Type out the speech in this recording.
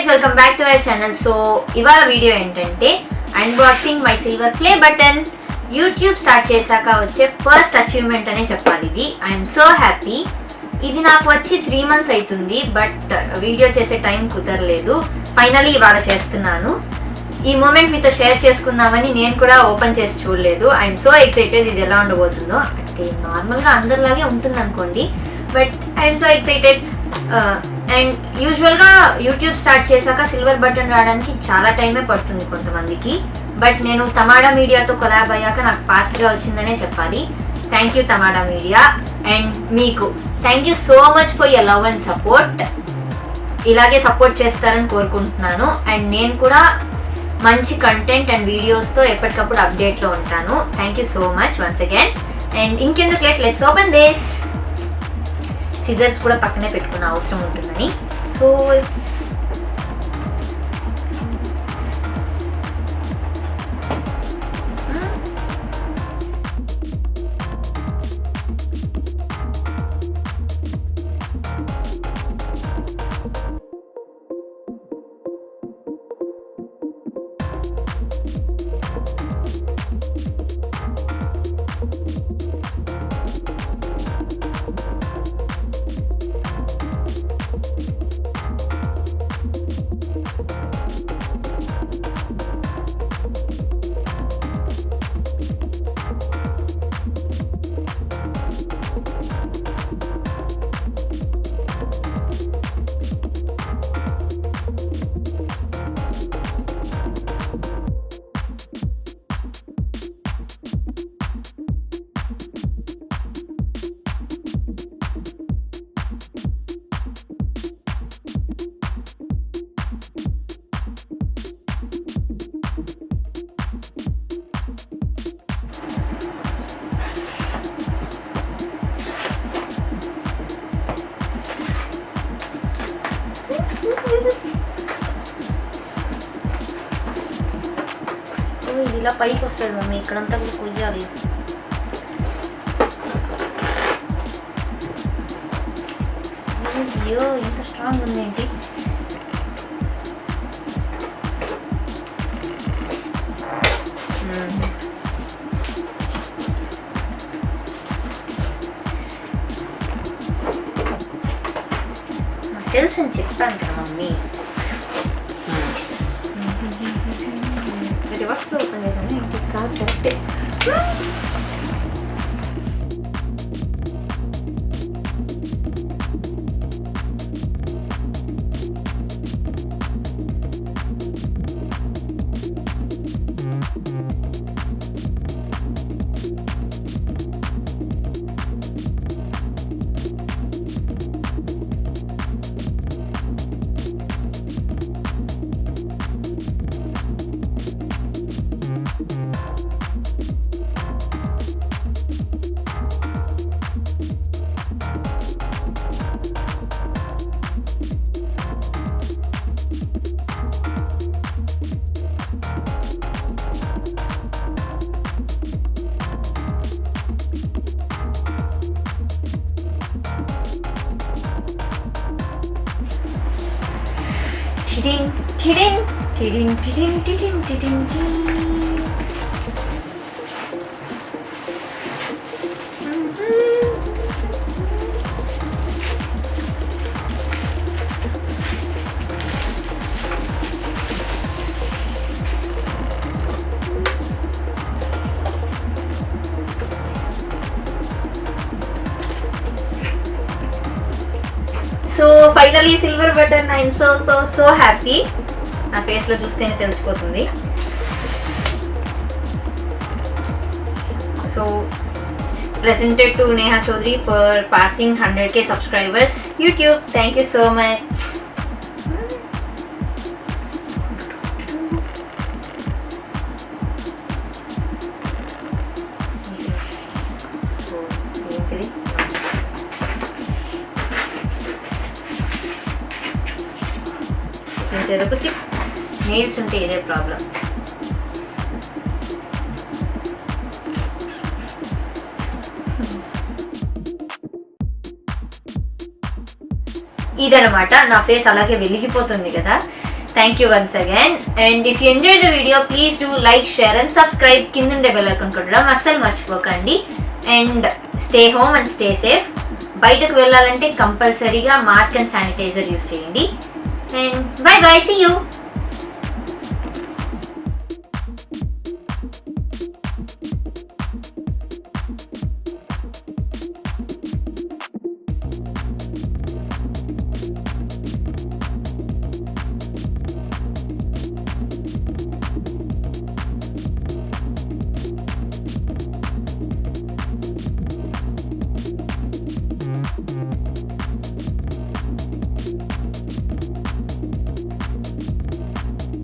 guys, welcome back to our channel. So ఇవాళ video ఏంటంటే unboxing my silver play button. YouTube start చేశాక వచ్చే first achievement అనే చెప్పాలి ఇది. I'm so happy. ఇది నాకు వచ్చి 3 months అవుతుంది, బట్ వీడియో చేసే టైం కుదరలేదు. ఫైనలీ ఇవాళ చేస్తున్నాను. ఈ మూమెంట్ మీతో షేర్ చేసుకుందామని నేను కూడా ఓపెన్ చేసి చూడలేదు. I'm so excited. ఇది ఎలా ఉండబోతుందో అంటే నార్మల్గా అందరిలాగే ఉంటుంది అనుకోండి, but I'm so excited. And యూజువల్గా యూట్యూబ్ స్టార్ట్ చేశాక సిల్వర్ బటన్ రావడానికి చాలా టైమే పడుతుంది కొంతమందికి, బట్ నేను తమాడా మీడియాతో కొలాబ్ అయ్యాక నాకు ఫాస్ట్గా వచ్చిందనే చెప్పాలి. Thank you Tamada media. And మీకు thank you so much for your love and support. ఇలాగే సపోర్ట్ చేస్తారని కోరుకుంటున్నాను. అండ్ నేను కూడా మంచి కంటెంట్ అండ్ వీడియోస్తో ఎప్పటికప్పుడు అప్డేట్లో ఉంటాను. Thank you so much once again. And ఇంకెందుకు లెట్స్ ఓపెన్ దిస్. సిజర్స్ కూడా పక్కనే పెట్టుకున్న అవసరం ఉంటుందని. సో ఇది ఇలా పైకి వస్తుంది మమ్మీ, ఇక్కడంతా కూడా కొయ్యాలి. అయ్యో ఇంత స్ట్రాంగ్ ఉంది ఏంటి. నాకు తెలుసు అని చెప్తాను కదా మమ్మీ. రివర్స్లో ఓపెన్ చేశాను ఏంటి కాదు కరెక్టే. Tiding, tiding, tiding, tiding, tiding, tiding, tiding. So finally silver button. I'm so so so happy. నా ఫేస్లో చూస్తేనే తెలిసిపోతుంది. So presented to Neha Chowdary for passing 100K subscribers. YouTube, thank you so much. Nails ఉంటే ఇదే problem. ఇదనమాట. నా face అలాగే వెలిగిపోతుంది కదా. Thank you once again. And if you enjoy the video please do like, share and subscribe. కిందుండే bell icon కొట్టడం అస్సలు మర్చిపోకండి. And stay home and stay safe. బయటకు వెళ్ళాలంటే కంపల్సరీగా మాస్క్ అండ్ శానిటైజర్ యూస్ చేయండి. And bye bye, see you.